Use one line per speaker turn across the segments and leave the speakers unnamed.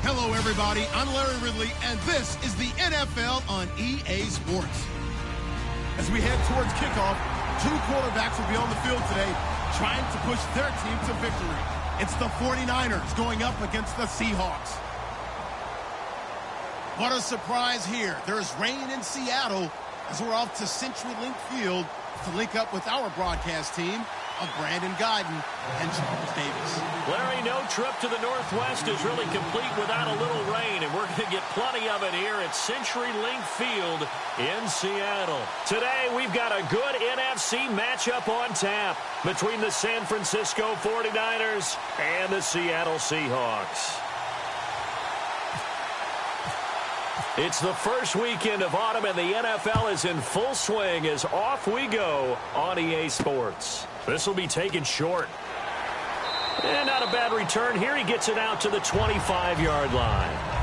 Hello, everybody. I'm Larry Ridley, and this is the NFL on EA Sports. As we head towards kickoff, two quarterbacks will be on the field today trying to push their team to victory. It's the 49ers going up against the Seahawks. What a surprise here. There's rain in Seattle as we're off to CenturyLink Field to link up with our broadcast team of Brandon Guyton and Charles Davis.
Larry, no trip to the Northwest is really complete without a little rain, and we're going to get plenty of it here at CenturyLink Field in Seattle. Today, we've got a good NFC matchup on tap between the San Francisco 49ers and the Seattle Seahawks. It's the first weekend of autumn, and the NFL is in full swing as off we go on EA Sports. This will be taken short. And not a bad return here. He gets it out to the 25-yard line.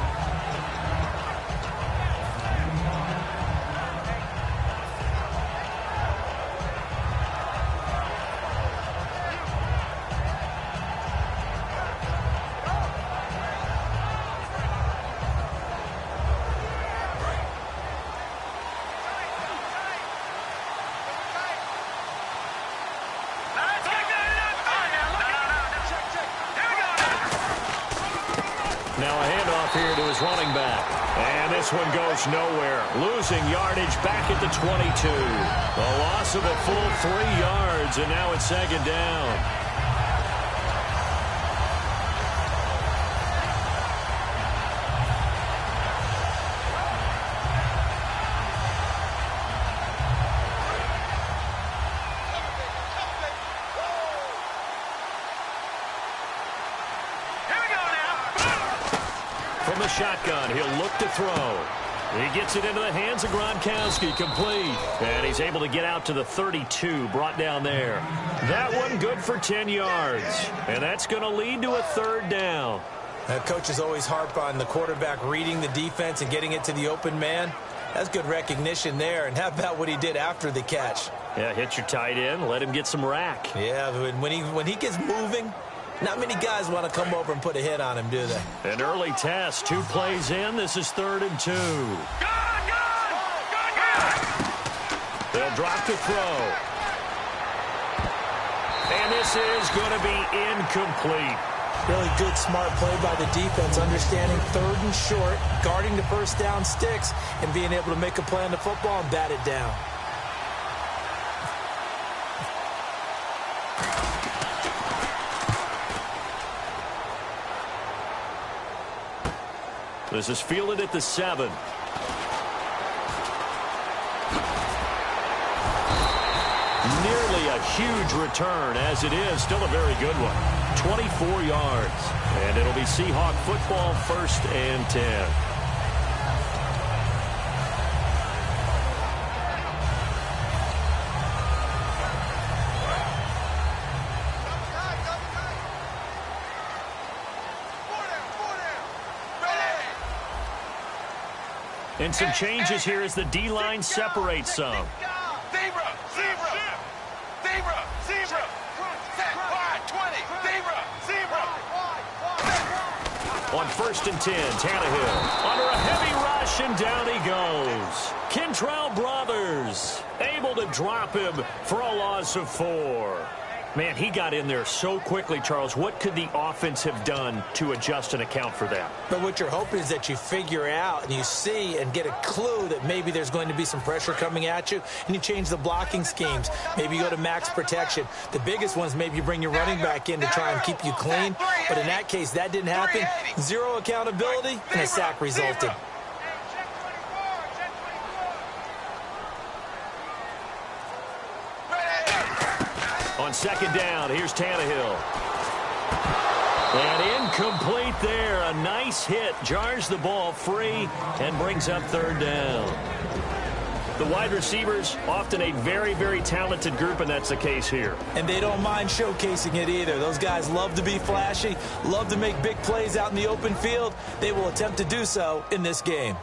Here to his running back. And this one goes nowhere. Losing yardage back at the 22. A loss of a full 3 yards, and now it's second down. From the shotgun, he'll look to throw. He gets it into the hands of Gronkowski, complete. And he's able to get out to the 32, brought down there. That one good for 10 yards. And that's going to lead to a third down.
Coaches always harp on the quarterback reading the defense and getting it to the open man. That's good recognition there. And how about what he did after the catch?
Yeah, hit your tight end, let him get some rack.
Yeah, when he gets moving, not many guys want to come over and put a hit on him, do they?
An early test. 2 plays in. This is 3rd and 2. They'll drop to throw. And this is going to be incomplete.
Really good, smart play by the defense, understanding 3rd and short, guarding the first down sticks, and being able to make a play on the football and bat it down.
This is fielded at the 7. Nearly a huge return, as it is still a very good one. 24 yards. And it'll be Seahawk football, 1st and 10. And some changes here as the D-line separates some.
Zebra! Wide, 20! Zebra!
On 1st and 10, Tannehill under a heavy rush, and down he goes. Kentrell Brothers able to drop him for a loss of 4. Man, he got in there so quickly, Charles. What could the offense have done to adjust and account for that?
But what you're hoping is that you figure out and you see and get a clue that maybe there's going to be some pressure coming at you, and you change the blocking schemes. Maybe you go to max protection. The biggest ones, maybe you bring your running back in to try and keep you clean. But in that case, that didn't happen. 0 accountability, and a sack resulted.
On 2nd down, here's Tannehill. And incomplete there. A nice hit. Jars the ball free and brings up 3rd down. The wide receivers, often a very, very talented group, and that's the case here.
And they don't mind showcasing it either. Those guys love to be flashy, love to make big plays out in the open field. They will attempt to do so in this game.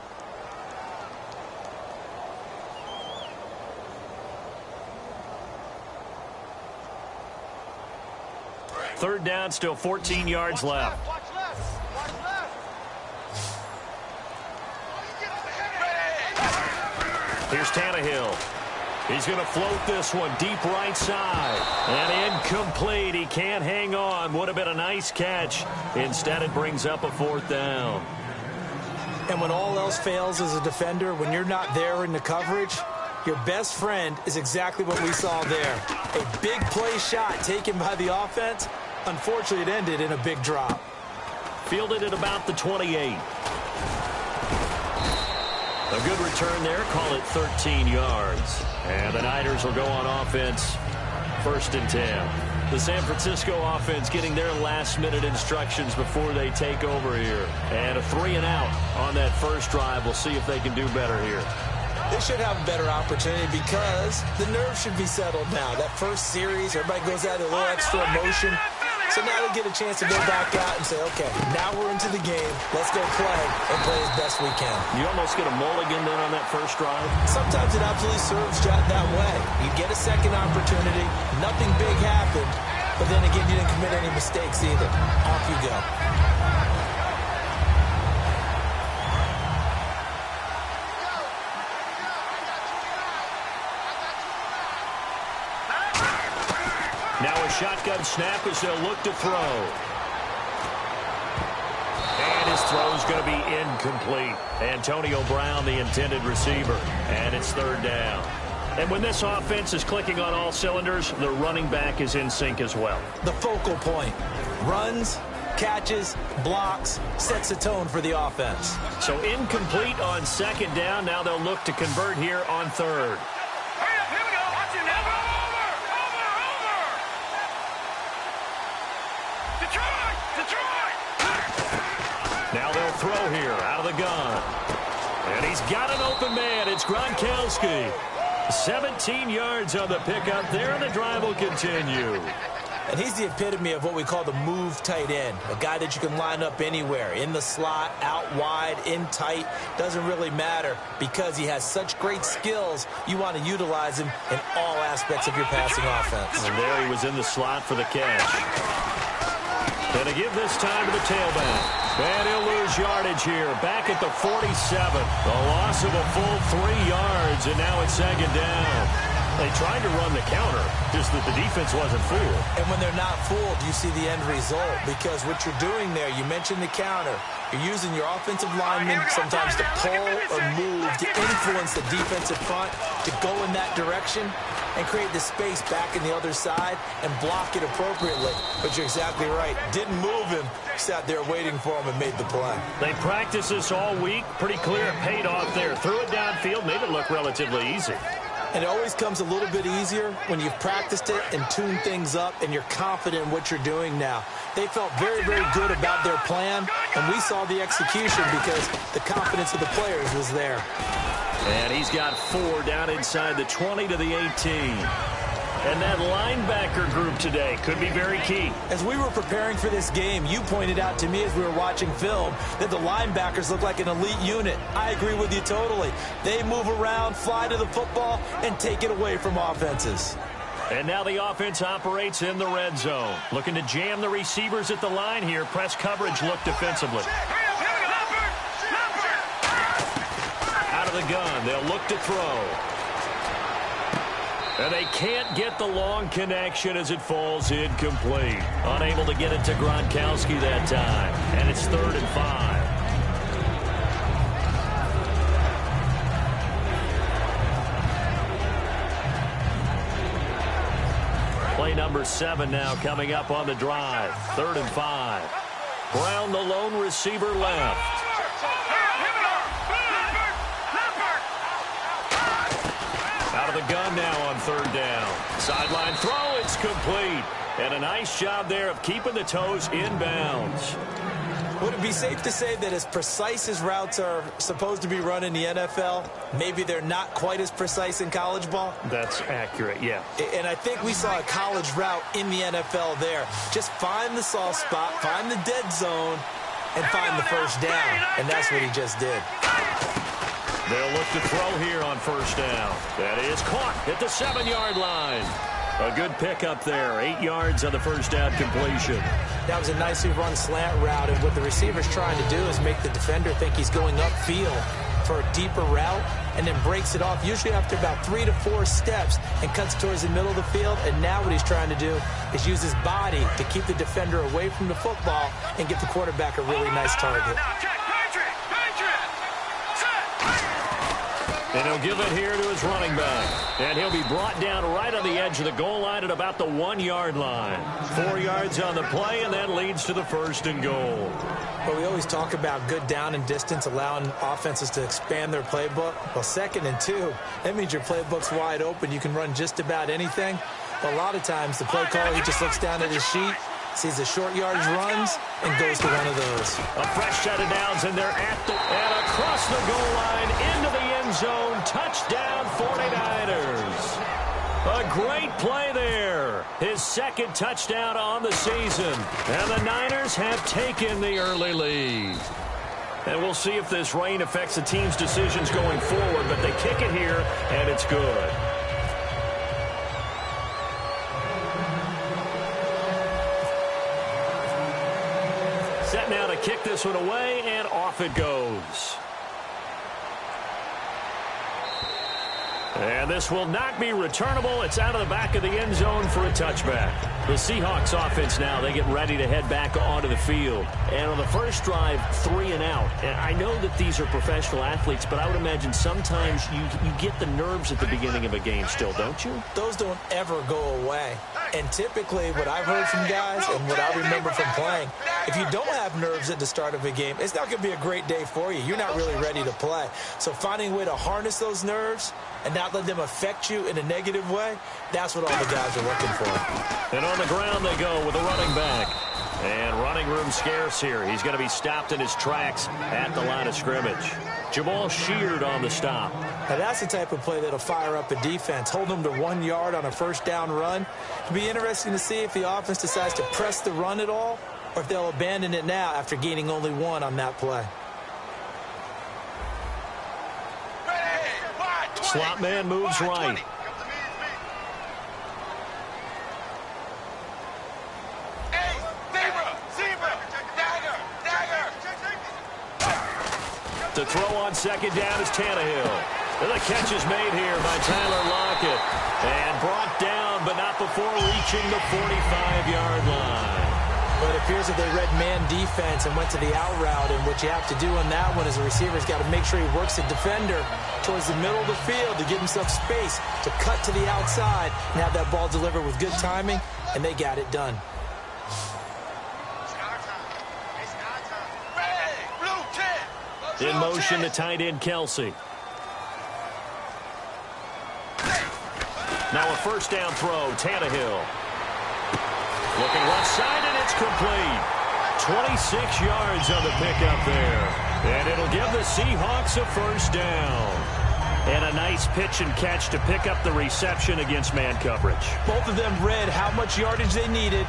Third down, still 14 yards left. Here's Tannehill. He's going to float this one deep right side. And incomplete. He can't hang on. Would have been a nice catch. Instead, it brings up a 4th down.
And when all else fails as a defender, when you're not there in the coverage, your best friend is exactly what we saw there. A big play shot taken by the offense. Unfortunately, it ended in a big drop.
Fielded at about the 28. A good return there. Call it 13 yards. And the Niners will go on offense. 1st and 10. The San Francisco offense getting their last-minute instructions before they take over here. And a 3 and out on that first drive. We'll see if they can do better here.
They should have a better opportunity because the nerves should be settled now. That first series, everybody goes out with a little extra emotion. So now they get a chance to go back out and say, okay, now we're into the game. Let's go play and play as best we can.
You almost get a mulligan then on that first drive?
Sometimes it absolutely serves that way. You get a second opportunity. Nothing big happened. But then again, you didn't commit any mistakes either. Off you go.
Now a shotgun snap as they'll look to throw. And his throw's going to be incomplete. Antonio Brown, the intended receiver. And it's 3rd down. And when this offense is clicking on all cylinders, the running back is in sync as well.
The focal point. Runs, catches, blocks, sets the tone for the offense.
So incomplete on 2nd down. Now they'll look to convert here on 3rd. Now they'll throw here out of the gun. And he's got an open man. It's Gronkowski. 17 yards on the pickup there, and the drive will continue.
And he's the epitome of what we call the move tight end. A guy that you can line up anywhere. In the slot, out wide, in tight. Doesn't really matter because he has such great skills. You want to utilize him in all aspects of your passing offense.
And there he was in the slot for the catch. And to give this time to the tailback. And he'll lose yardage here. Back at the 47. A loss of a full 3 yards, and now it's 2nd down. They tried to run the counter, just that the defense wasn't fooled.
And when they're not fooled, you see the end result. Because what you're doing there, you mentioned the counter. You're using your offensive linemen sometimes to pull or move, to influence the defensive front, to go in that direction and create the space back in the other side and block it appropriately. But you're exactly right. Didn't move him. Sat there waiting for him and made the play.
They practiced this all week. Pretty clear it paid off there. Threw it downfield, made it look relatively easy.
And it always comes a little bit easier when you've practiced it and tuned things up and you're confident in what you're doing now. They felt very, very good about their plan, and we saw the execution because the confidence of the players was there.
And he's got 4 down inside the 20 to the 18. And that linebacker group today could be very key.
As we were preparing for this game, you pointed out to me as we were watching film that the linebackers look like an elite unit. I agree with you totally. They move around, fly to the football, and take it away from offenses.
And now the offense operates in the red zone. Looking to jam the receivers at the line here. Press coverage look defensively. Out of the gun, they'll look to throw. And they can't get the long connection as it falls incomplete. Unable to get it to Gronkowski that time. And it's 3rd and 5. Play number 7 now coming up on the drive. 3rd and 5. Brown, the lone receiver left. Out of the gun now on 3rd down. Sideline throw, it's complete. And a nice job there of keeping the toes inbounds.
Would it be safe to say that as precise as routes are supposed to be run in the NFL, maybe they're not quite as precise in college ball?
That's accurate, yeah.
And I think we saw a college route in the NFL there. Just find the soft spot, find the dead zone, and find the first down. And that's what he just did.
They'll look to throw here on 1st down. That is caught at the 7-yard line. A good pickup there. 8 yards on the 1st down completion.
That was a nicely run slant route, and what the receiver's trying to do is make the defender think he's going upfield for a deeper route. and then breaks it off, usually after about 3 to 4 steps, and cuts towards the middle of the field. And now what he's trying to do is use his body to keep the defender away from the football and get the quarterback a really nice target.
And he'll give it here to his running back. And he'll be brought down right on the edge of the goal line at about the 1-yard line. 4 yards on the play, and that leads to the 1st and goal.
But we always talk about good down and distance, allowing offenses to expand their playbook. Well, 2nd and 2, that means your playbook's wide open. You can run just about anything. But a lot of times, the play caller, he just looks down at his sheet, sees the short yardage runs, and goes to one of those.
A fresh set of downs, and they're and across the goal line, into the end zone. Touchdown, 49ers. A great play there. His 2nd touchdown on the season. And the Niners have taken the early lead. And we'll see if this rain affects the team's decisions going forward, but they kick it here, and it's good. Set now to kick this one away, and off it goes. And this will not be returnable. It's out of the back of the end zone for a touchback. The Seahawks offense now, they get ready to head back onto the field. And on the first drive, 3 and out. And I know that these are professional athletes, but I would imagine sometimes you get the nerves at the beginning of a game still, don't you?
Those don't ever go away. And typically what I've heard from guys and what I remember from playing, if you don't have nerves at the start of a game, it's not going to be a great day for you. You're not really ready to play. So finding a way to harness those nerves and not let them affect you in a negative way, that's what all the guys are looking for.
And on the ground they go with a running back. And running room scarce here. He's going to be stopped in his tracks at the line of scrimmage. Jamal Sheard on the stop.
Now that's the type of play that'll fire up a defense. Hold them to 1 yard on a first down run. It'll be interesting to see if the offense decides to press the run at all, or if they'll abandon it now after gaining only 1 on that play.
Slot man moves right. To throw on 2nd down is Tannehill. And the catch is made here by Tyler Lockett. And brought down, but not before reaching the 45-yard line.
But it appears that they read man defense and went to the out route. And what you have to do on that one as a receiver is got to make sure he works the defender towards the middle of the field to give himself space to cut to the outside and have that ball delivered with good timing. And they got it done.
In motion, the tight end, Kelsey. Now a first down throw, Tannehill. Looking left side, and it's complete. 26 yards on the pickup there. And it'll give the Seahawks a first down. And a nice pitch and catch to pick up the reception against man coverage.
Both of them read how much yardage they needed,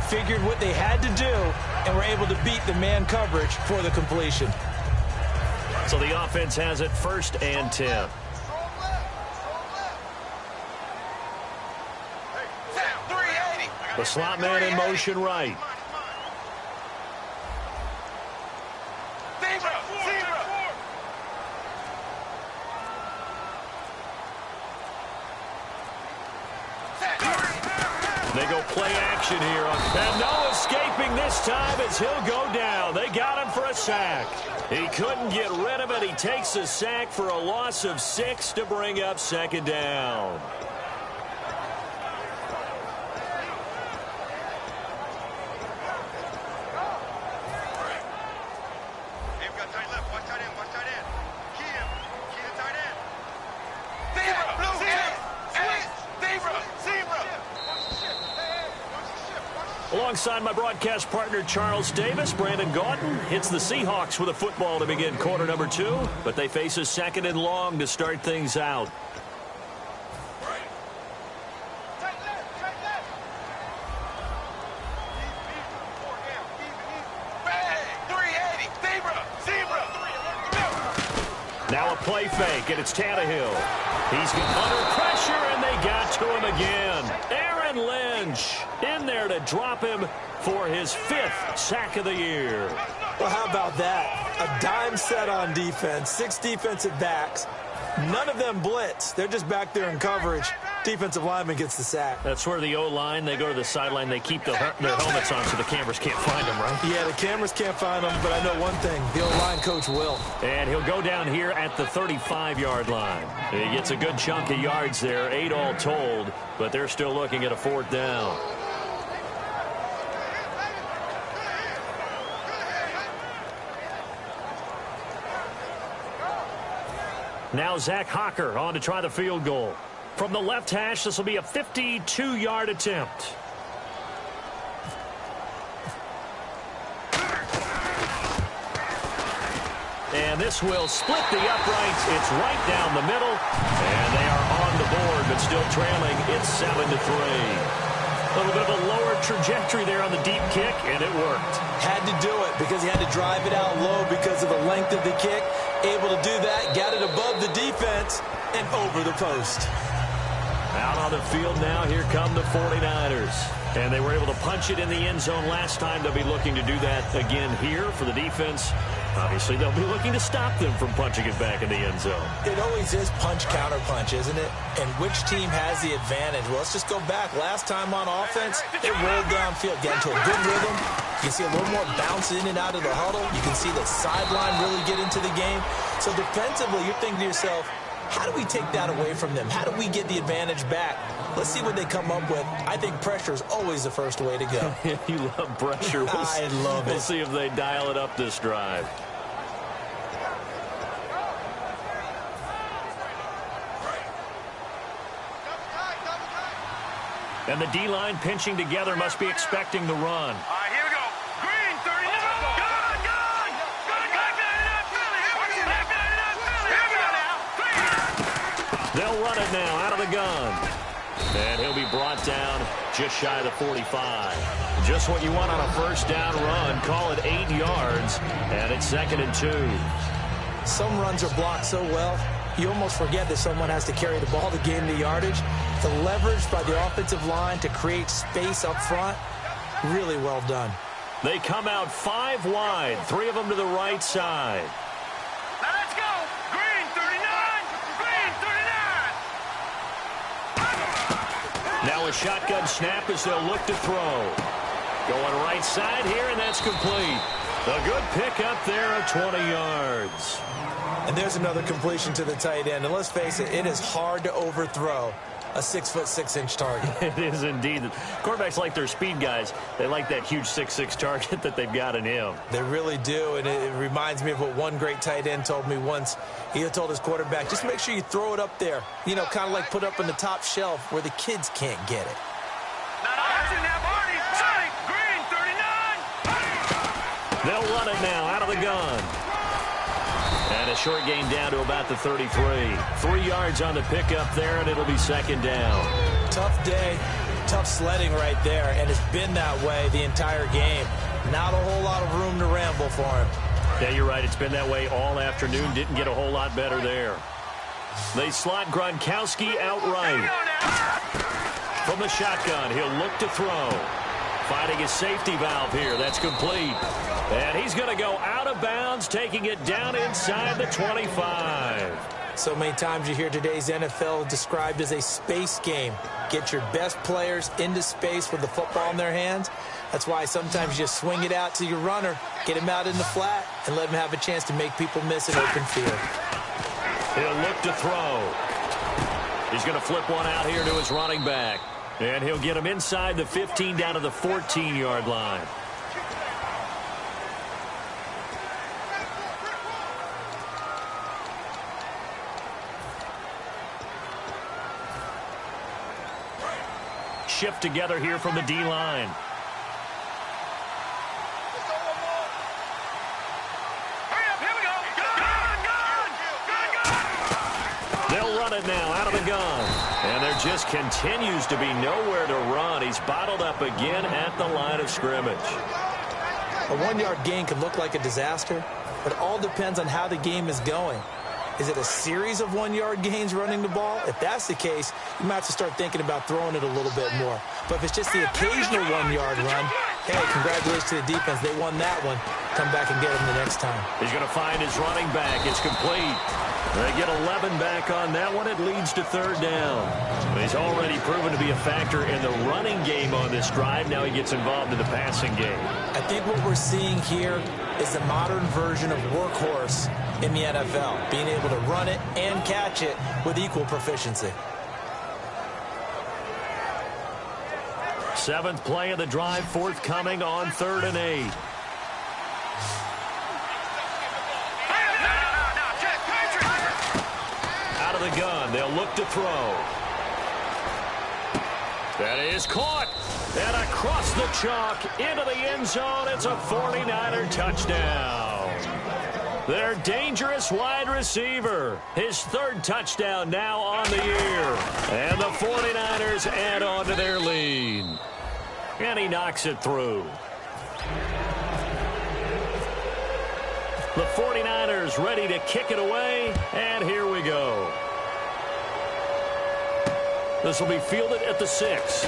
figured what they had to do, and were able to beat the man coverage for the completion.
So the offense has it 1st and 10. The slot man in motion right. They go play action here. And no escaping this time as he'll go down. They got him for a sack. He couldn't get rid of it. He takes a sack for a loss of 6 to bring up 2nd down. Alongside my broadcast partner, Charles Davis, Brandon Gaudin hits the Seahawks with a football to begin quarter number 2, but they face a 2nd and long to start things out. Now a play fake, and it's Tannehill. He's under pressure, and they got to him again. Aaron Lynch in there to drop him for his 5th sack of the year.
Well, how about that? A dime set on defense, 6 defensive backs, None of them blitz. They're just back there in coverage. Defensive lineman gets the sack.
That's where the O-line, they go to the sideline, they keep their helmets on so the cameras can't find them, right?
Yeah, the cameras can't find them, but I know one thing. The O-line coach will.
And he'll go down here at the 35-yard line. He gets a good chunk of yards there, 8 all told, but they're still looking at a 4th down. Now Zach Hocker on to try the field goal. From the left hash, this will be a 52-yard attempt. And this will split the uprights. It's right down the middle. And they are on the board, but still trailing. It's 7-3. A little bit of a lower trajectory there on the deep kick, and it worked.
Had to do it because he had to drive it out low because of the length of the kick. Able to do that, got it above the defense, and over the post.
Out on the field now, here come the 49ers. And they were able to punch it in the end zone last time. They'll be looking to do that again here for the defense. Obviously, they'll be looking to stop them from punching it back in the end zone.
It always is punch-counter-punch, isn't it? And which team has the advantage? Well, let's just go back. Last time on offense, they rolled downfield, get into a good rhythm. You can see a little more bounce in and out of the huddle. You can see the sideline really get into the game. So defensively, you're thinking to yourself, how do we take that away from them? How do we get the advantage back? Let's see what they come up with. I think pressure is always the first way to go.
You love pressure.
I love it.
We'll see if they dial it up this drive. And the D-line pinching together must be expecting the run.
All right, here we go. Green, 39.
They'll run it now out of the gun. And he'll be brought down just shy of the 45. Just what you want on a first down run. Call it 8 yards, and it's 2nd and 2.
Some runs are blocked so well, you almost forget that someone has to carry the ball to gain the yardage. The leverage by the offensive line to create space up front, really well done.
They come out 5 wide, 3 of them to the right side.
Now let's go. Green, 39. Green, 39.
Now a shotgun snap as they'll look to throw. Going right side here, and that's complete. A good pickup there of 20 yards.
And there's another completion to the tight end. And let's face it, it is hard to overthrow a 6'6" target.
It is indeed. Quarterbacks like their speed guys. They like that huge 6'6" target that they've got in him.
They really do, and it reminds me of what one great tight end told me once. He told his quarterback, just make sure you throw it up there. You know, kind of like put up on the top shelf where the kids can't get it.
They'll run it now out of the gun. And a short gain down to about the 33. 3 yards on the pickup there, and it'll be 2nd down.
Tough day, tough sledding right there, and it's been that way the entire game. Not a whole lot of room to ramble for him.
Yeah, you're right. It's been that way all afternoon. Didn't get a whole lot better there. They slot Gronkowski outright. From the shotgun, he'll look to throw. Finding his safety valve here. That's complete. And he's going to go out of bounds, taking it down inside the 25.
So many times you hear today's NFL described as a space game. Get your best players into space with the football in their hands. That's why sometimes you just swing it out to your runner, get him out in the flat, and let him have a chance to make people miss an open field.
He'll look to throw. He's going to flip one out here to his running back. And he'll get him inside the 15 down to the 14-yard line. Shift together here from the D-line. They'll run it now out of the gun. And there just continues to be nowhere to run. He's bottled up again at the line of scrimmage.
A 1-yard gain can look like a disaster, but it all depends on how the game is going. Is it a series of 1-yard gains running the ball? If that's the case, you might have to start thinking about throwing it a little bit more. But if it's just the occasional 1-yard run, hey, congratulations to the defense. They won that one. come back and get him the next time.
He's going to find his running back. It's complete. They get 11 back on that one. It leads to third down. He's already proven to be a factor in the running game on this drive. Now he gets involved in the passing game.
I think what we're seeing here is the modern version of workhorse in the NFL, being able to run it and catch it with equal proficiency.
Seventh play of the drive, forthcoming on 3rd and 8. Out of the gun, they'll look to throw. That is caught. And across the chalk into the end zone. It's a 49er touchdown. Their dangerous wide receiver. His 3rd touchdown now on the year. And the 49ers add on to their lead. And he knocks it through. The 49ers ready to kick it away. And here we go. This will be fielded at the 6.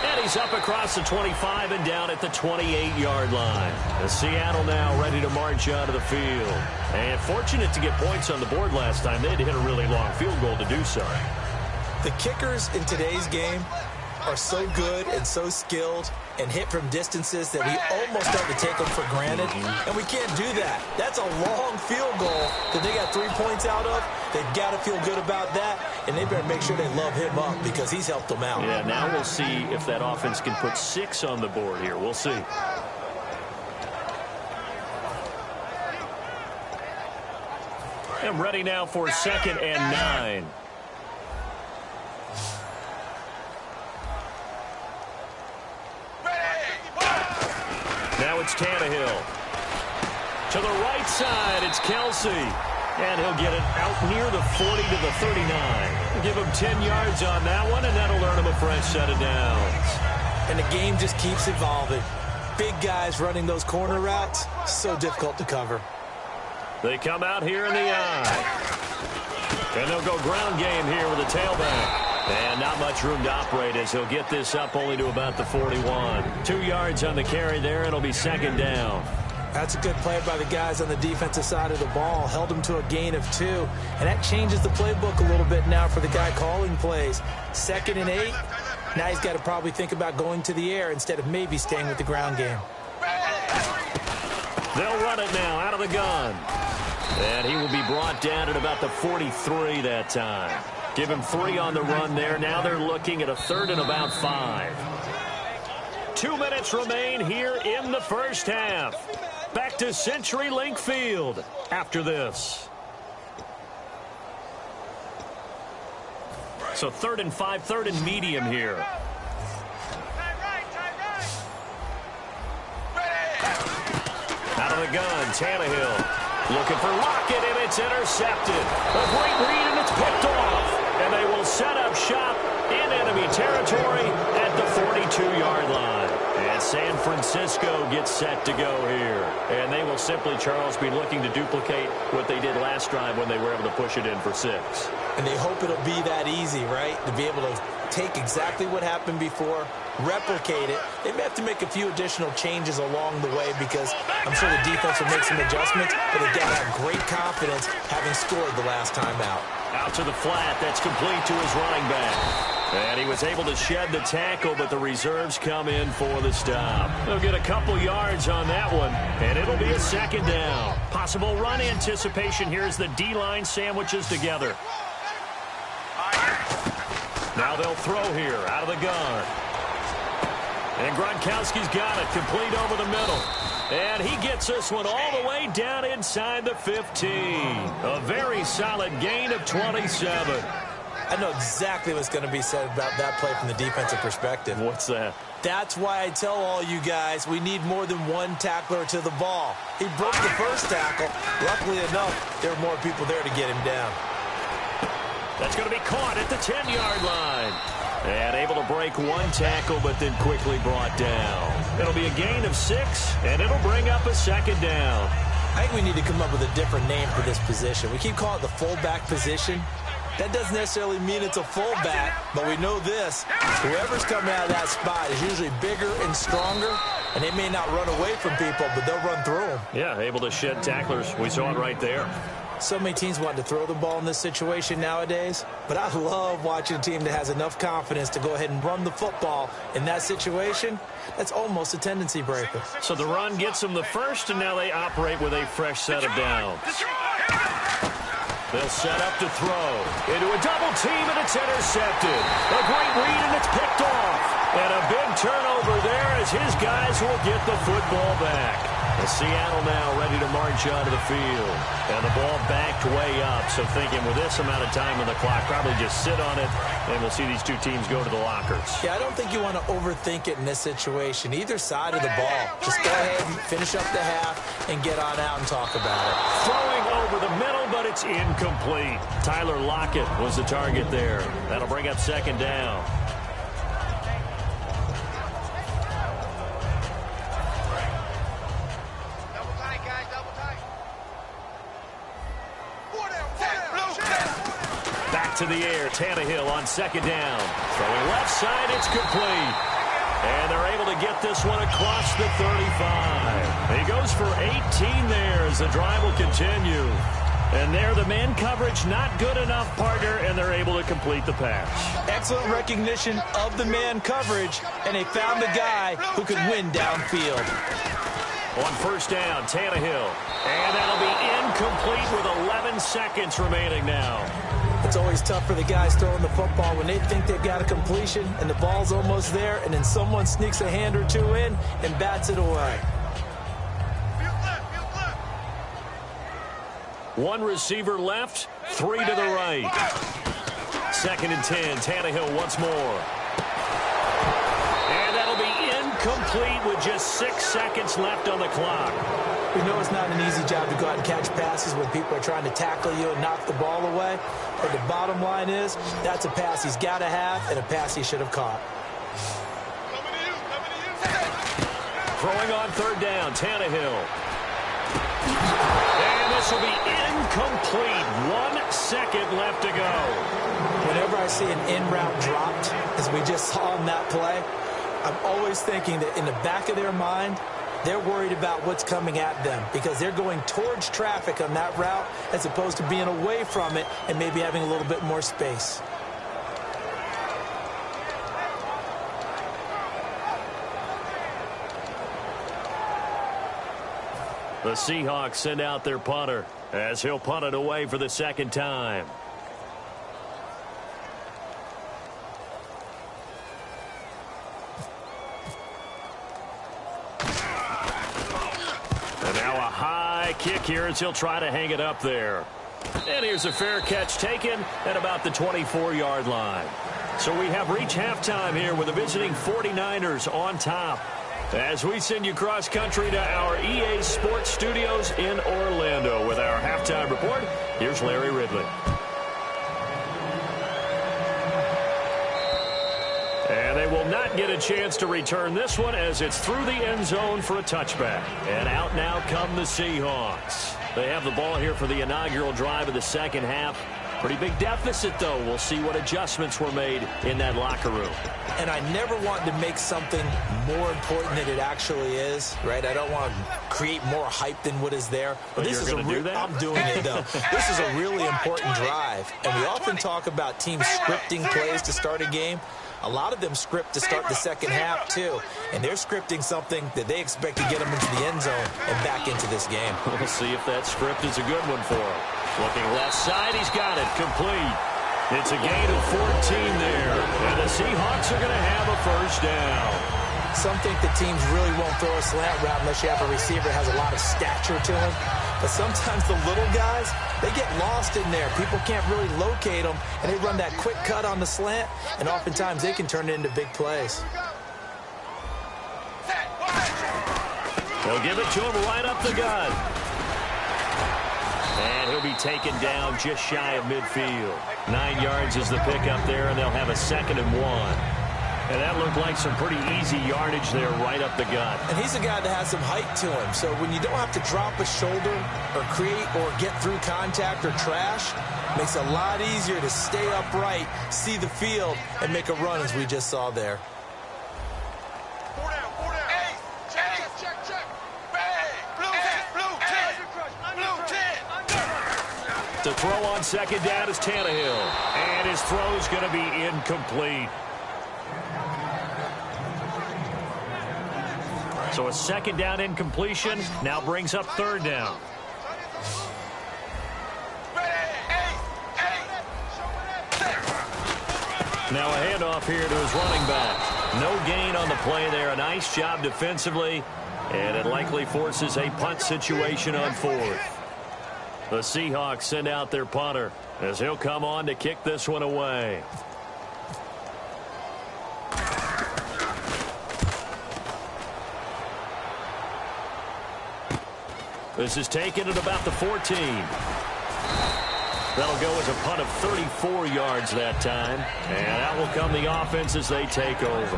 And he's up across the 25 and down at the 28-yard line. The Seattle now ready to march out of the field. And fortunate to get points on the board last time. They had to hit a really long field goal to do so.
The kickers in today's game are so good and so skilled and hit from distances that we almost start to take them for granted, and we can't do that. That's a long field goal that they got 3 points out of. They've got to feel good about that, and they better make sure they love him up because he's helped them out.
Yeah, now we'll see if that offense can put 6 on the board here. We'll see. And ready now for 2nd and 9. Now it's Tannehill. To the right side, it's Kelsey. And he'll get it out near the 40 to the 39. Give him 10 yards on that one, and that'll earn him a fresh set of downs.
And the game just keeps evolving. Big guys running those corner routes, so difficult to cover.
They come out here in the eye. And they'll go ground game here with a tailback. And not much room to operate as he'll get this up only to about the 41. 2 yards on the carry there. It'll be 2nd down.
That's a good play by the guys on the defensive side of the ball. Held them to a gain of 2. And that changes the playbook a little bit now for the guy calling plays. 2nd and 8. Now he's got to probably think about going to the air instead of maybe staying with the ground game.
They'll run it now out of the gun. And he will be brought down at about the 43 that time. Give him 3 on the run there. Now they're looking at a 3rd and about 5. 2 minutes remain here in the first half. Back to CenturyLink Field after this. So 3rd and 5, 3rd and medium here. Out of the gun, Tannehill. Looking for Lockett, and it's intercepted. A great read, and it's picked off. And they will set up shop in enemy territory at the 42-yard line. And San Francisco gets set to go here. And they will simply, Charles, be looking to duplicate what they did last drive when they were able to push it in for 6.
And they hope it'll be that easy, right? To be able to take exactly what happened before, replicate it. They may have to make a few additional changes along the way because I'm sure the defense will make some adjustments, but they've got to have great confidence having scored the last time out.
Out to the flat. That's complete to his running back. And he was able to shed the tackle, but the reserves come in for the stop. They'll get a couple yards on that one, and it'll be a 2nd down. Possible run anticipation here as the D-line sandwiches together. Now they'll throw here out of the gun. And Gronkowski's got it, complete over the middle. And he gets this one all the way down inside the 15. A very solid gain of 27.
I know exactly what's going to be said about that play from the defensive perspective.
What's that?
That's why I tell all you guys we need more than one tackler to the ball. He broke the first tackle. Luckily enough, there were more people there to get him down.
That's going to be caught at the 10-yard line. And able to break one tackle, but then quickly brought down. It'll be a gain of 6, and it'll bring up a 2nd down.
I think we need to come up with a different name for this position. We keep calling it the fullback position. That doesn't necessarily mean it's a fullback, but we know this. Whoever's coming out of that spot is usually bigger and stronger, And they may not run away from people, but they'll run through them.
Yeah, able to shed tacklers. We saw it right there.
So many teams want to throw the ball in this situation nowadays, but I love watching a team that has enough confidence to go ahead and run the football in that situation. That's almost a tendency breaker.
So the run gets them the first, and now they operate with a fresh set of downs. They'll set up to throw. Into a double team, and it's intercepted. A great read, and it's picked off. And a big turnover there as his guys will get the football back. And Seattle now ready to march onto the field. And the ball backed way up. So thinking with this amount of time on the clock, probably just sit on it, and we'll see these two teams go to the lockers.
Yeah, I don't think you want to overthink it in this situation. Either side of the ball. Just go ahead and finish up the half and get on out and talk about it.
Throwing over the middle, but it's incomplete. Tyler Lockett was the target there. That'll bring up second down. To the air, Tannehill on second down. Throwing left side, it's complete. And they're able to get this one across the 35. He goes for 18 there as the drive will continue. And there, the man coverage not good enough, partner, and they're able to complete the pass.
Excellent recognition of the man coverage, and they found the guy who could win downfield.
On first down, Tannehill. And that'll be incomplete with 11 seconds remaining now.
It's always tough for the guys throwing the football when they think they've got a completion and the ball's almost there, and then someone sneaks a hand or two in and bats it away.
One receiver left, three to the right. Second and 10, Tannehill once more. And that'll be incomplete with just 6 seconds left on the clock.
We know it's not an easy job to go out and catch passes when people are trying to tackle you and knock the ball away. But the bottom line is, that's a pass he's got to have and a pass he should have caught.
Throwing on third down, Tannehill. And this will be incomplete. 1 second left to go.
Whenever I see an in-route dropped, as we just saw in that play, I'm always thinking that in the back of their mind, they're worried about what's coming at them because they're going towards traffic on that route as opposed to being away from it and maybe having a little bit more space.
The Seahawks send out their punter as he'll punt it away for the second time. Kick here as he'll try to hang it up there. And here's a fair catch taken at about the 24-yard line. So we have reached halftime here with the visiting 49ers on top. As we send you cross country to our EA Sports Studios in Orlando with our halftime report, here's Larry Ridley. And they will not get a chance to return this one as it's through the end zone for a touchback. And out now come the Seahawks. They have the ball here for the inaugural drive of the second half. Pretty big deficit, though. We'll see what adjustments were made in that locker room.
And I never want to make something more important than it actually is, right? I don't want to create more hype than what is there.
But
this is
going to do that?
I'm doing it, though. This is a really important drive. And we often talk about teams scripting plays to start a game. A lot of them script to start the second half, too. And they're scripting something that they expect to get them into the end zone and back into this game.
We'll see if that script is a good one for him. Looking left side, he's got it. Complete. It's a gain of 14 there. And the Seahawks are going to have a first down.
Some think that teams really won't throw a slant route unless you have a receiver that has a lot of stature to him. But sometimes the little guys, they get lost in there. People can't really locate them, and they run that quick cut on the slant, and oftentimes they can turn it into big plays.
They'll give it to him right up the gut. And he'll be taken down just shy of midfield. 9 yards is the pickup there, and they'll have a 2nd and 1. And that looked like some pretty easy yardage there right up the gut.
And he's a guy that has some height to him. So when you don't have to drop a shoulder or create or get through contact or trash, it makes it a lot easier to stay upright, see the field, and make a run as we just saw there.
4 down. 8, 10.
To throw on second down is Tannehill. And his throw's going to be incomplete. So a second down incompletion now brings up third down. Now a handoff here to his running back. No gain on the play there. A nice job defensively. And it likely forces a punt situation on fourth. The Seahawks send out their punter as he'll come on to kick this one away. This is taken at about the 14. That'll go as a punt of 34 yards that time. And out will come the offense as they take over.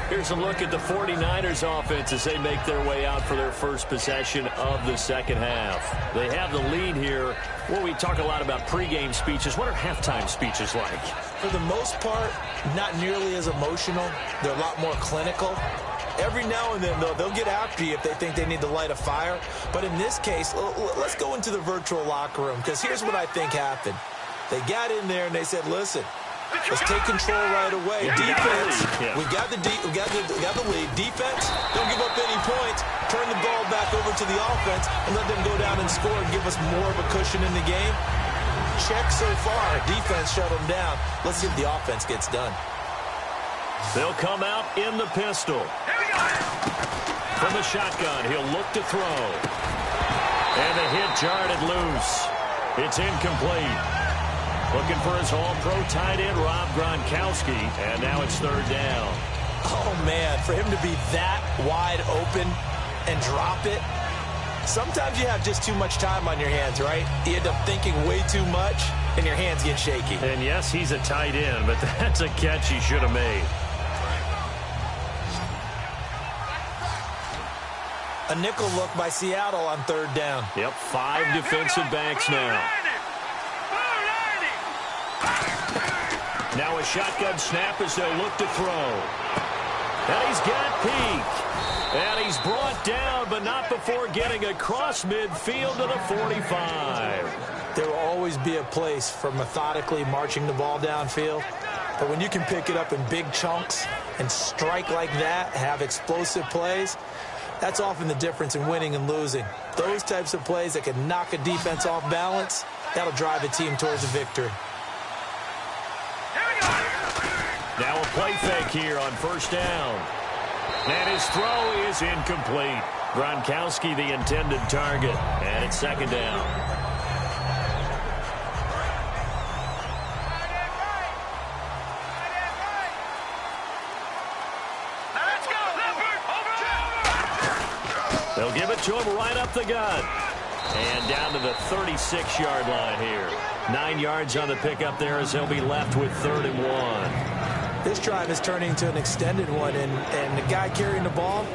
Here's a look at the 49ers offense as they make their way out for their first possession of the second half. They have the lead here. Well, we talk a lot about pregame speeches. What are halftime speeches like?
For the most part, not nearly as emotional. They're a lot more clinical. Every now and then, though, they'll get after you if they think they need to light a fire. But in this case, let's go into the virtual locker room, because here's what I think happened. They got in there and they said, listen, let's take control right away. Defense, we got the lead. Defense, don't give up any points. Turn the ball back over to the offense and let them go down and score and give us more of a cushion in the game. Check so far. Defense shut them down. Let's see if the offense gets done.
They'll come out in the pistol. From the shotgun, he'll look to throw. And the hit jarred it loose. It's incomplete. Looking for his all-pro tight end, Rob Gronkowski. And now it's third down.
Oh, man, for him to be that wide open and drop it. Sometimes you have just too much time on your hands, right? You end up thinking way too much, and your hands get shaky.
And yes, he's a tight end, but that's a catch he should have made.
A nickel look by Seattle on third down.
Yep, 5 defensive backs now. Now a shotgun snap as they'll look to throw. And he's got Peak. And he's brought down, but not before getting across midfield to the 45.
There will always be a place for methodically marching the ball downfield. But when you can pick it up in big chunks and strike like that, have explosive plays, that's often the difference in winning and losing. Those types of plays that can knock a defense off balance, that'll drive a team towards a victory.
Now a play fake here on first down. And his throw is incomplete. Gronkowski the intended target. And it's second down. They'll give it to him right up the gut. And down to the 36-yard line here. 9 yards on the pickup there as he'll be left with 3rd and 1.
This drive is turning into an extended one, and the guy carrying the ball,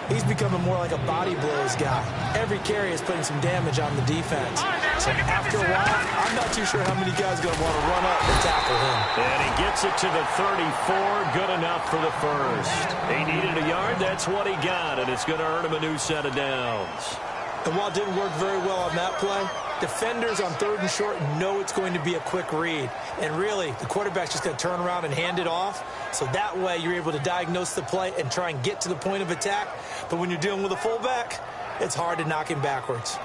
he's becoming more like a body blows guy. Every carry is putting some damage on the defense. So after a while, I'm not too sure how many guys are going to want to run up and tackle him.
And he gets it to the 34. Good enough for the first. He needed a yard. That's what he got, and it's going to earn him a new set of downs.
And while it didn't work very well on that play, defenders on 3rd and short know it's going to be a quick read. And really, the quarterback's just going to turn around and hand it off. So that way, you're able to diagnose the play and try and get to the point of attack. But when you're dealing with a fullback, it's hard to knock him backwards.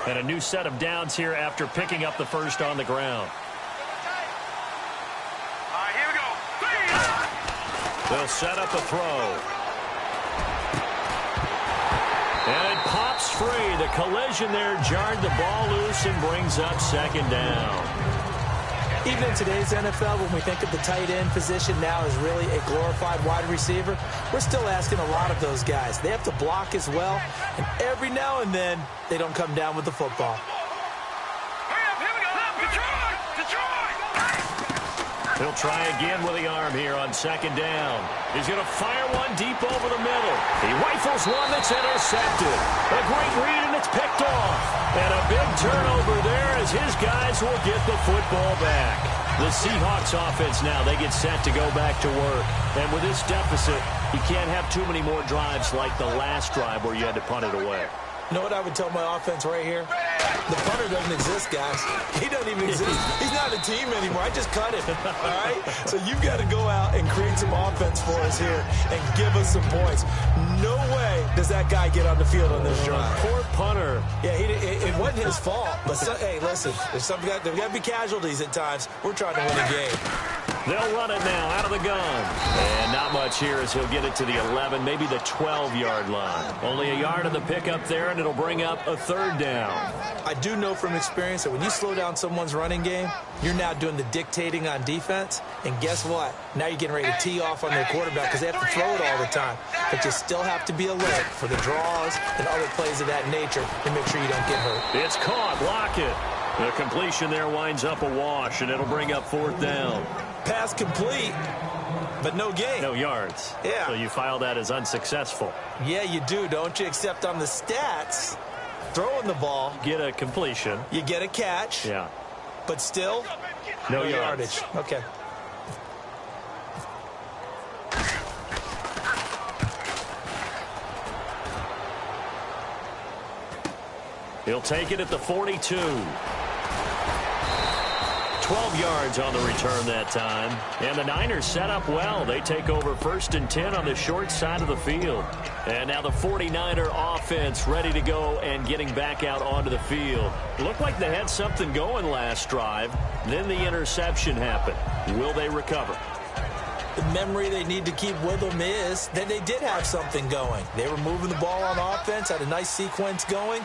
And a new set of downs here after picking up the first on the ground.
All right, here we go.
They'll set up a throw. And it pops free. The collision there jarred the ball loose and brings up second down.
Even in today's NFL, when we think of the tight end position now as really a glorified wide receiver, we're still asking a lot of those guys. They have to block as well, and every now and then, they don't come down with the football.
He'll try again with the arm here on second down. He's going to fire one deep over the middle. He rifles one that's intercepted. A great read, and it's picked off. And a big turnover there as his guys will get the football back. The Seahawks offense now, they get set to go back to work. And with this deficit, you can't have too many more drives like the last drive where you had to punt it away.
You know what I would tell my offense right here? The punter doesn't exist, guys. He doesn't even exist. He's not a team anymore. I just cut him, all right? So you've got to go out and create some offense for us here and give us some points. No way does that guy get on the field on this drive.
Poor punter.
Yeah, it wasn't his fault. But, hey, listen, there's got to be casualties at times. We're trying to win a game.
They'll run it now out of the gun. And not much here as he'll get it to the 11, maybe the 12-yard line. Only a yard of the pickup there, and it'll bring up a third down.
I do know from experience that when you slow down someone's running game, you're now doing the dictating on defense. And guess what? Now you're getting ready to tee off on their quarterback because they have to throw it all the time. But you still have to be alert for the draws and other plays of that nature to make sure you don't get hurt.
It's caught. Lock it. The completion there winds up a wash, and it'll bring up fourth down.
Pass complete, but no gain.
No yards.
Yeah.
So you file that as unsuccessful.
Yeah, you do, don't you? Except on the stats, throwing the ball.
Get a completion.
You get a catch.
Yeah.
But still,
no yardage.
Okay.
He'll take it at the 42. 12 yards on the return that time. And the Niners set up well. They take over 1st and 10 on the short side of the field. And now the 49er offense ready to go and getting back out onto the field. Looked like they had something going last drive. Then the interception happened. Will they recover?
The memory they need to keep with them is that they did have something going. They were moving the ball on offense, had a nice sequence going.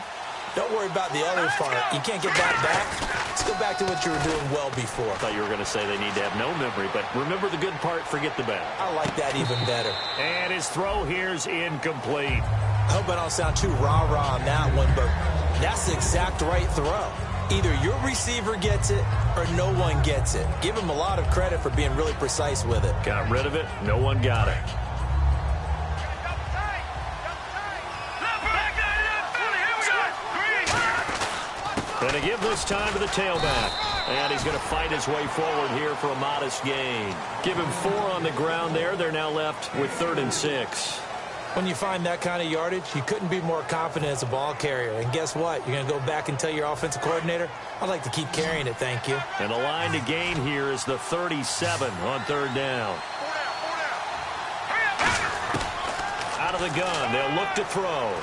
Don't worry about the other part. You can't get that back. Let's go back to what you were doing well before.
I thought you were going to say they need to have no memory, but remember the good part, forget the bad.
I like that even better.
And his throw here's incomplete.
I hope I don't sound too rah-rah on that one, but that's the exact right throw. Either your receiver gets it or no one gets it. Give him a lot of credit for being really precise with it.
Got rid of it. No one got it. Going to give this time to the tailback. And he's going to fight his way forward here for a modest gain. Give him 4 on the ground there. They're now left with 3rd and 6.
When you find that kind of yardage, you couldn't be more confident as a ball carrier. And guess what? You're going to go back and tell your offensive coordinator, I'd like to keep carrying it, thank you.
And the line to gain here is the 37 on 3rd down. Out of the gun. They'll look to throw.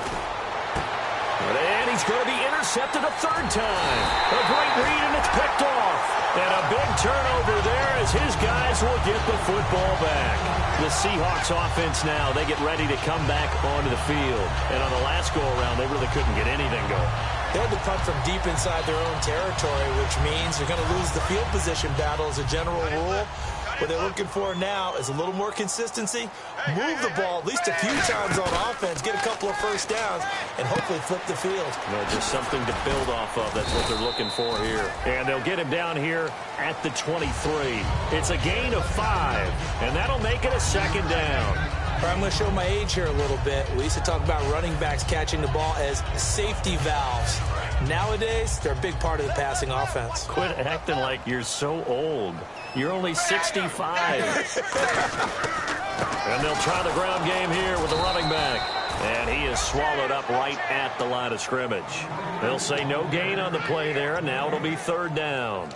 And he's going to be intercepted a 3rd time. A great read, and it's picked off. And a big turnover there as his guys will get the football back. The Seahawks offense now, they get ready to come back onto the field. And on the last go-around, they really couldn't get anything going.
They had to punt from deep inside their own territory, which means they're going to lose the field position battle as a general rule. What they're looking for now is a little more consistency, move the ball at least a few times on offense, get a couple of first downs, and hopefully flip the field.
Just something to build off of. That's what they're looking for here. And they'll get him down here at the 23. It's a gain of 5, and that'll make it a 2nd down.
All right, I'm going to show my age here a little bit. We used to talk about running backs catching the ball as safety valves. Nowadays, they're a big part of the passing offense.
Quit acting like you're so old. You're only 65. And they'll try the ground game here with the running back. And he is swallowed up right at the line of scrimmage. They'll say no gain on the play there, and now it'll be 3rd down.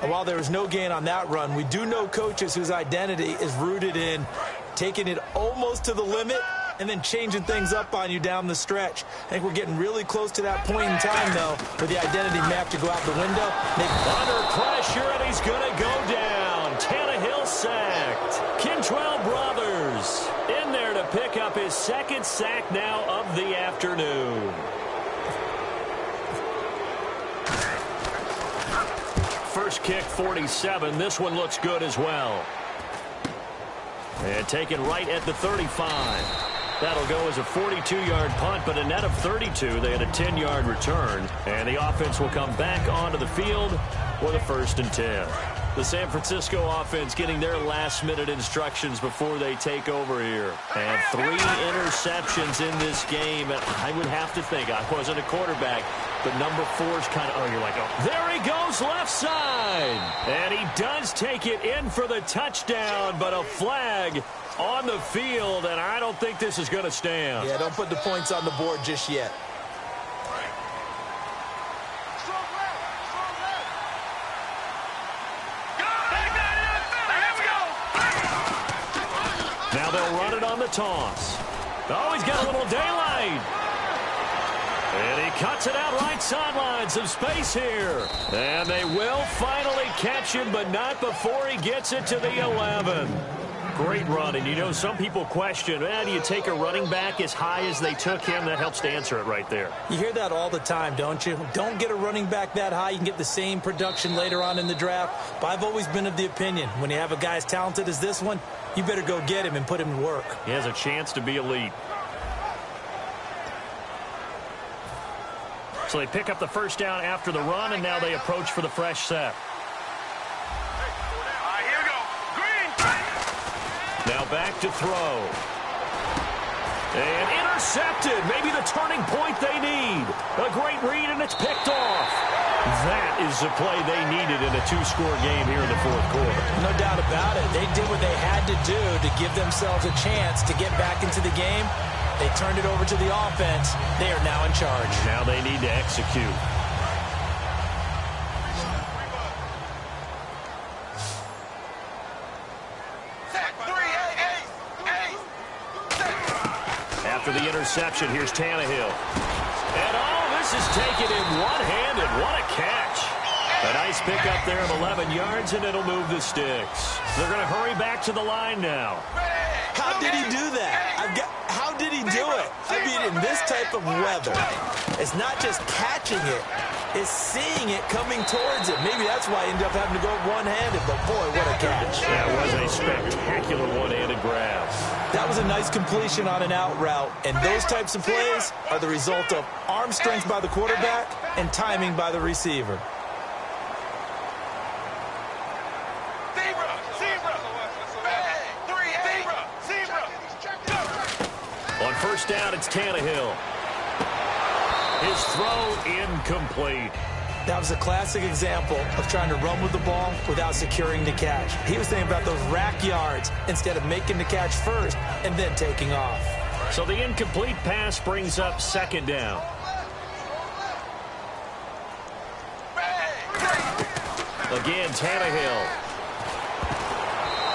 And while there was no gain on that run, we do know coaches whose identity is rooted in taking it almost to the limit and then changing things up on you down the stretch. I think we're getting really close to that point in time, though, where the identity map to go out the window.
Under pressure, and he's going to go down. Tannehill sacked. Kentrell Brothers in there to pick up his 2nd sack now of the afternoon. First kick, 47. This one looks good as well. And taken right at the 35. That'll go as a 42-yard punt, but a net of 32. They had a 10-yard return. And the offense will come back onto the field with a 1st and 10. The San Francisco offense getting their last-minute instructions before they take over here. And 3 interceptions in this game. And I would have to think, I wasn't a quarterback, but number 4's kind of, you're like, oh, there he goes left side. And he does take it in for the touchdown, but a flag on the field, and I don't think this is going to stand.
Yeah, don't put the points on the board just yet.
they'll run it on the toss. Oh, he's got a little daylight. And he cuts it out right sideline. Some space here. And they will finally catch him, but not before he gets it to the 11. Great run. And, you know, some people question, do you take a running back as high as they took him? That helps to answer it right there.
You hear that all the time, don't you? Don't get a running back that high. You can get the same production later on in the draft. But I've always been of the opinion, when you have a guy as talented as this one, you better go get him and put him to work.
He has a chance to be elite. So they pick up the first down after the run, and now they approach for the fresh set.
Here we go. Green.
Now back to throw. And intercepted. Maybe the turning point they need. A great read, and it's picked off. That is the play they needed in a two-score game here in the fourth quarter.
No doubt about it. They did what they had to do to give themselves a chance to get back into the game. They turned it over to the offense. They are now in charge.
Now they need to execute. After the interception, here's Tannehill. And, this is taken in one-handed. What a catch. A nice pickup there of 11 yards, and it'll move the sticks. They're going to hurry back to the line now.
How did he do that? How did he do it? I mean, in this type of weather, it's not just catching it, it's seeing it coming towards it. Maybe that's why he ended up having to go one-handed, but boy, what a catch.
That was a spectacular one-handed grab.
That was a nice completion on an out route, and those types of plays are the result of arm strength by the quarterback and timing by the receiver.
On first down, it's Tannehill. His throw incomplete.
That was a classic example of trying to run with the ball without securing the catch. He was thinking about those rack yards instead of making the catch first and then taking off.
So the incomplete pass brings up second down. Again, Tannehill.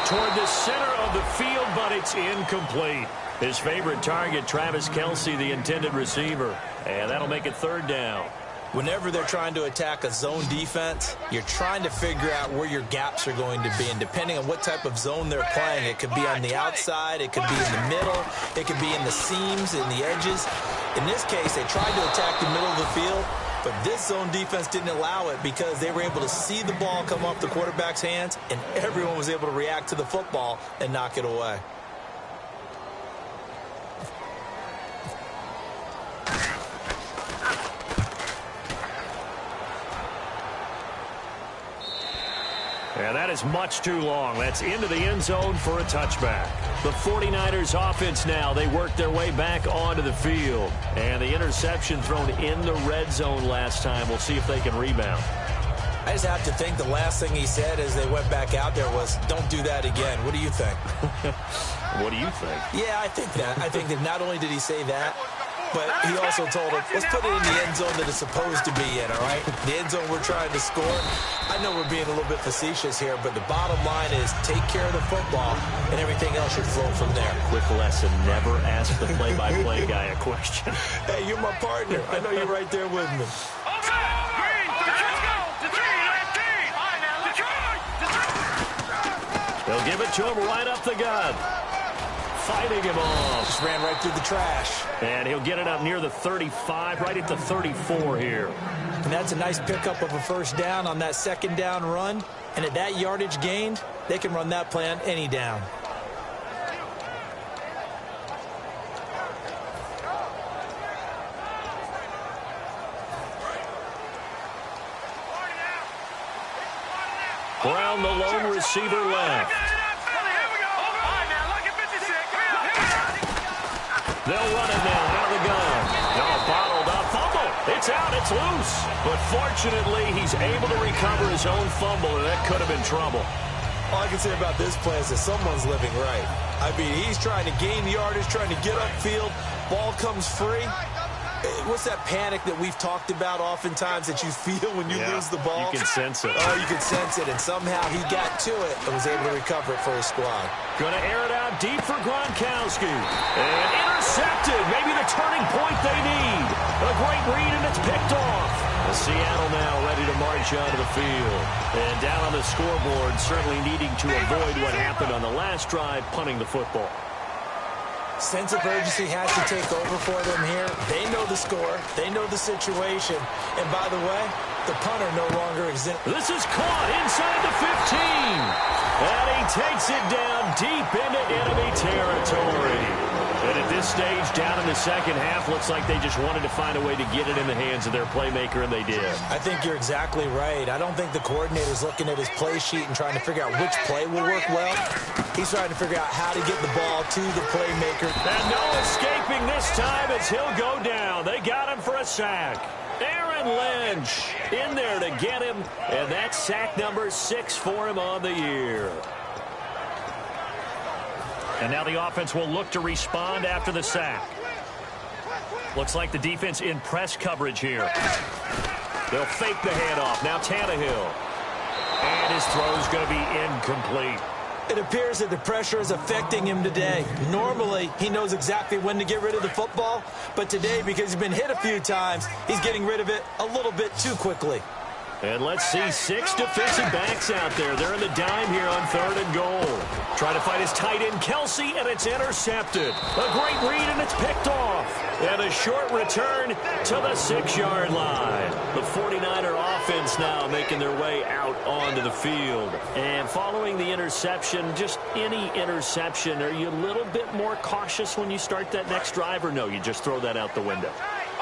Toward the center of the field, but it's incomplete. His favorite target, Travis Kelce, the intended receiver. And that'll make it third down.
Whenever they're trying to attack a zone defense, you're trying to figure out where your gaps are going to be. And depending on what type of zone they're playing, it could be on the outside, it could be in the middle, it could be in the seams, in the edges. In this case, they tried to attack the middle of the field, but this zone defense didn't allow it because they were able to see the ball come off the quarterback's hands, and everyone was able to react to the football and knock it away.
And that is much too long. That's into the end zone for a touchback. The 49ers offense now, they worked their way back onto the field. And the interception thrown in the red zone last time. We'll see if they can rebound.
I just have to think the last thing he said as they went back out there was, don't do that again. What do you think?
What do you think?
Yeah, I think that. I think that not only did he say that, but he also told him, let's put it in the end zone that it's supposed to be in, all right? The end zone we're trying to score. I know we're being a little bit facetious here, but the bottom line is take care of the football, and everything else should flow from there.
Quick lesson, never ask the play-by-play guy a question.
Hey, you're my partner. I know you're right there with me.
They'll give it to him right up the gut. Fighting him off.
Just ran right through the trash.
And he'll get it up near the 35, right at the 34 here.
And that's a nice pickup of a first down on that second down run. And at that yardage gained, they can run that play on any down.
Brown, the lone receiver left. They'll run it now out of the gun. No, bottled up. Fumble. It's out. It's loose. But fortunately, he's able to recover his own fumble, and that could have been trouble.
All I can say about this play is that someone's living right. I mean, he's trying to gain yardage, trying to get upfield. Ball comes free. what's that panic that we've talked about oftentimes that you feel when you lose the ball?
You can sense it.
Oh, you can sense it, and somehow he got to it and was able to recover it for his squad.
Going to air it out deep for Gronkowski. And intercepted. Maybe the turning point they need. A great read, and it's picked off. Seattle now ready to march onto the field. And down on the scoreboard, certainly needing to avoid what happened on the last drive, punting the football.
Sense of urgency has to take over for them here. They know the score. They know the situation. And by the way, the punter no longer exists.
This is caught inside the 15. And he takes it down deep into enemy territory. And at this stage, down in the second half, looks like they just wanted to find a way to get it in the hands of their playmaker, and they did.
I think you're exactly right. I don't think the coordinator's looking at his play sheet and trying to figure out which play will work well. He's trying to figure out how to get the ball to the playmaker.
And no escaping this time as he'll go down. They got him for a sack. Aaron Lynch in there to get him, and that's sack number 6 for him on the year. And now the offense will look to respond after the sack. Looks like the defense in press coverage here. They'll fake the handoff. Now Tannehill. And his throw's going to be incomplete.
It appears that the pressure is affecting him today. Normally, he knows exactly when to get rid of the football. But today, because he's been hit a few times, he's getting rid of it a little bit too quickly.
And let's see 6 defensive backs out there. They're in the dime here on 3rd and goal. Trying to fight his tight end, Kelsey, and it's intercepted. A great read, and it's picked off. And a short return to the 6-yard line. The 49er offense now making their way out onto the field. And following the interception, just any interception, are you a little bit more cautious when you start that next drive, or no, you just throw that out the window?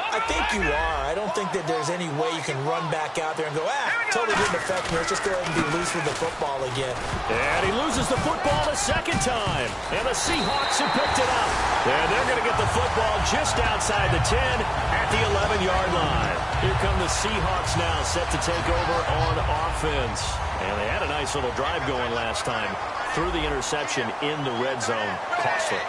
I think you are. I don't think that there's any way you can run back out there and go, totally didn't affect me. Let's just go ahead and be loose with the football again.
And he loses the football the second time. And the Seahawks have picked it up. And they're going to get the football just outside the 10 at the 11-yard line. Here come the Seahawks now set to take over on offense. And they had a nice little drive going last time. Threw the interception in the red zone. Costly.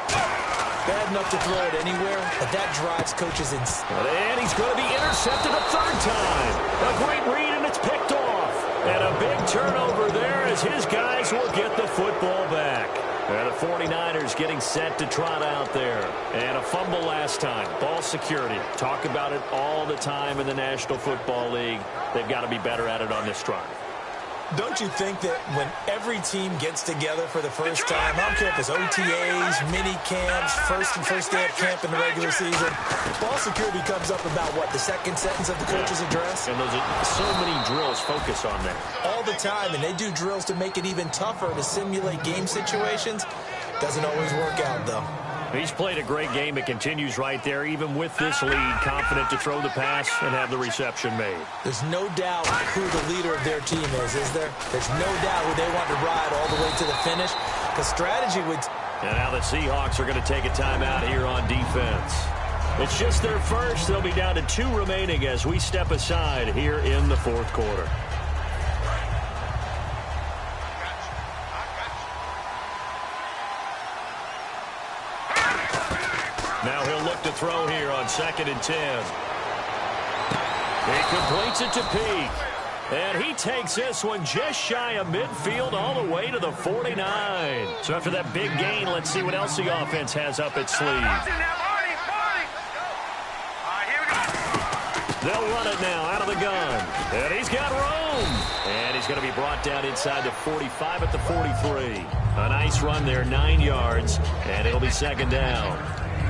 Bad enough to throw it anywhere, but that drives coaches in.
And he's going to be intercepted a 3rd time. A great read, and it's picked off. And a big turnover there as his guys will get the football back. And the 49ers getting set to trot out there. And a fumble last time. Ball security. Talk about it all the time in the National Football League. They've got to be better at it on this drive.
Don't you think that when every team gets together for the first time, I don't care if it's OTAs, mini camps, first day of camp in the regular season, ball security comes up about, what, the second sentence of the coach's address?
And those are so many drills focus on that.
All the time, and they do drills to make it even tougher to simulate game situations. Doesn't always work out, though.
He's played a great game. It continues right there, even with this lead, confident to throw the pass and have the reception made.
There's no doubt who the leader of their team is there? There's no doubt who they want to ride all the way to the finish. The strategy would...
And now the Seahawks are going to take a timeout here on defense. It's just their first. They'll be down to 2 remaining as we step aside here in the 4th quarter. Now he'll look to throw here on 2nd and 10. He completes it to Peak. And he takes this one just shy of midfield all the way to the 49. So after that big gain, let's see what else the offense has up its sleeve. They'll run it now out of the gun. And he's got room. And he's going to be brought down inside the 45 at the 43. A nice run there, 9 yards. And it'll be 2nd down.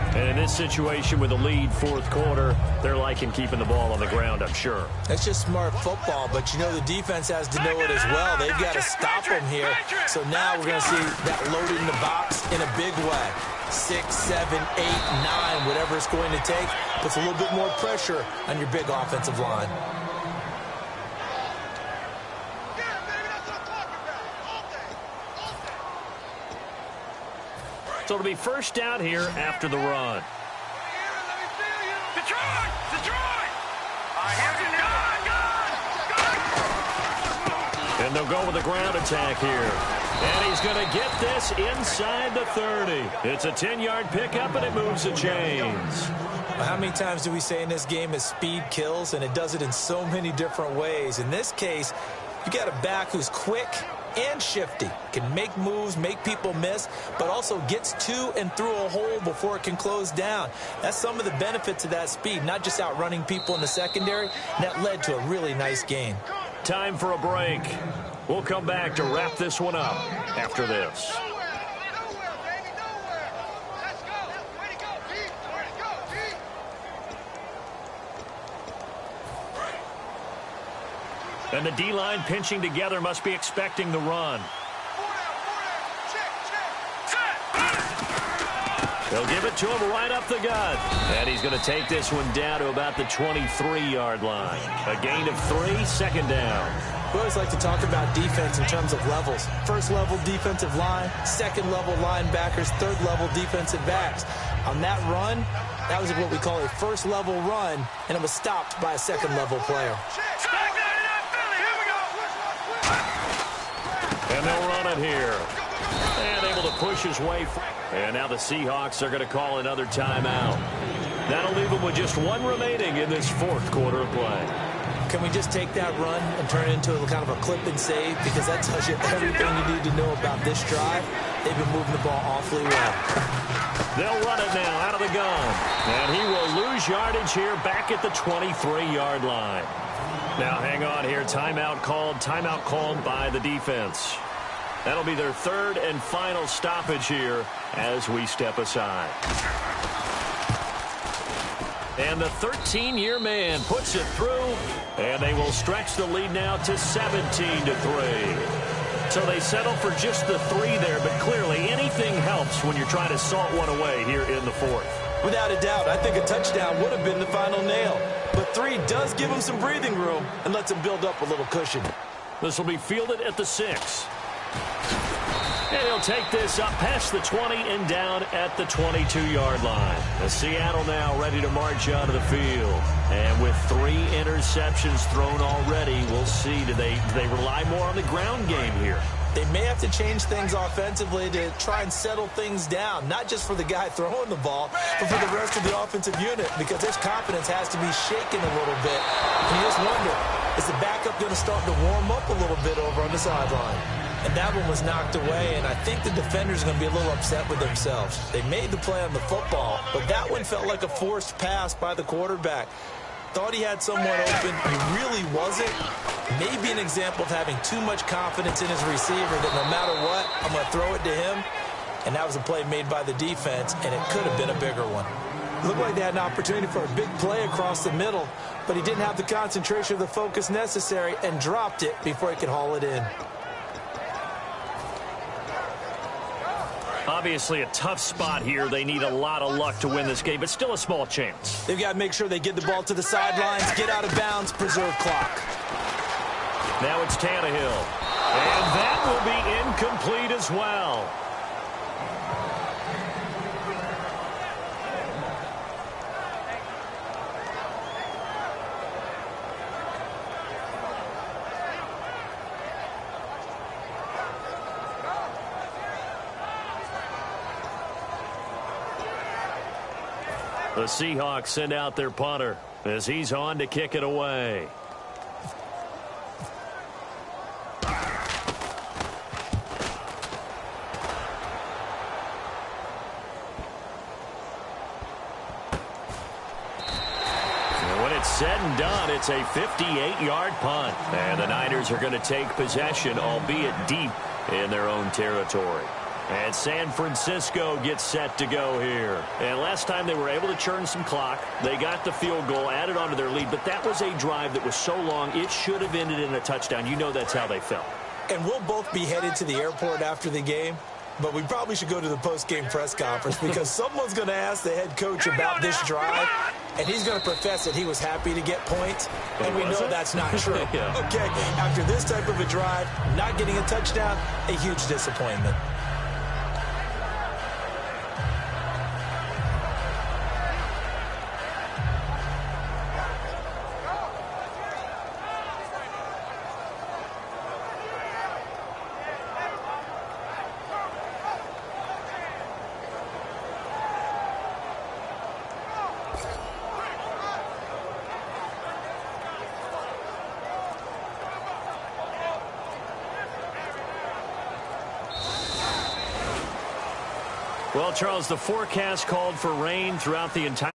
And in this situation with the lead 4th quarter, they're liking keeping the ball on the ground, I'm sure.
That's just smart football, but you know the defense has to know it as well. They've got to stop them here. So now we're going to see that loaded in the box in a big way. 6, 7, 8, 9, whatever it's going to take, puts a little bit more pressure on your big offensive line.
So it'll be first down here after the run. And they'll go with the ground attack here. And he's going to get this inside the 30. It's a 10-yard pickup, and it moves the chains.
How many times do we say in this game is speed kills, and it does it in so many different ways. In this case, you got a back who's quick and shifty, can make moves, make people miss, but also gets to and through a hole before it can close down. That's some of the benefits of that speed, not just outrunning people in the secondary. That led to a really nice gain.
Time for a break. We'll come back to wrap this one up after this. And the D-line pinching together must be expecting the run. They'll give it to him right up the gut. And he's going to take this one down to about the 23-yard line. A gain of 3, second down.
We always like to talk about defense in terms of levels. First level defensive line, second level linebackers, third level defensive backs. On that run, that was what we call a first level run, and it was stopped by a second level player.
And they'll run it here. And able to push his way. And now the Seahawks are going to call another timeout. That'll leave them with just one remaining in this fourth quarter of play.
Can we just take that run and turn it into a kind of a clip and save? Because that tells you everything you need to know about this drive. They've been moving the ball awfully well.
They'll run it now out of the gun. And he will lose yardage here back at the 23-yard line. Now hang on here. Timeout called by the defense. That'll be their third and final stoppage here as we step aside. And the 13-year man puts it through, and they will stretch the lead now to 17-3. So they settle for just the 3 there, but clearly anything helps when you're trying to salt one away here in the fourth.
Without a doubt, I think a touchdown would have been the final nail. But 3 does give him some breathing room and lets him build up a little cushion.
This will be fielded at the 6. And he'll take this up past the 20 and down at the 22-yard line. The Seattle now ready to march out of the field. And with 3 interceptions thrown already, we'll see. Do they rely more on the ground game here?
They may have to change things offensively to try and settle things down, not just for the guy throwing the ball, but for the rest of the offensive unit, because their confidence has to be shaken a little bit. And you just wonder, is the backup going to start to warm up a little bit over on the sideline? And that one was knocked away, and I think the defenders are going to be a little upset with themselves. They made the play on the football, but that one felt like a forced pass by the quarterback. Thought he had someone open. He really wasn't. Maybe an example of having too much confidence in his receiver that no matter what, I'm going to throw it to him. And that was a play made by the defense, and it could have been a bigger one. It looked like they had an opportunity for a big play across the middle, but he didn't have the concentration or the focus necessary and dropped it before he could haul it in.
Obviously a tough spot here. They need a lot of luck to win this game, but still a small chance.
They've got to make sure they get the ball to the sidelines, get out of bounds, preserve clock.
Now it's Tannehill. And that will be incomplete as well. The Seahawks send out their punter as he's on to kick it away. And when it's said and done, it's a 58-yard punt. And the Niners are going to take possession, albeit deep in their own territory. And San Francisco gets set to go here. And last time they were able to churn some clock. They got the field goal, added on to their lead. But that was a drive that was so long, it should have ended in a touchdown. You know that's how they felt.
And we'll both be headed to the airport after the game. But we probably should go to the post-game press conference because someone's going to ask the head coach about this drive. And he's going to profess that he was happy to get points. And we know that's not true.
Yeah.
Okay, after this type of a drive, not getting a touchdown, a huge disappointment.
Well, Charles, the forecast called for rain throughout the entire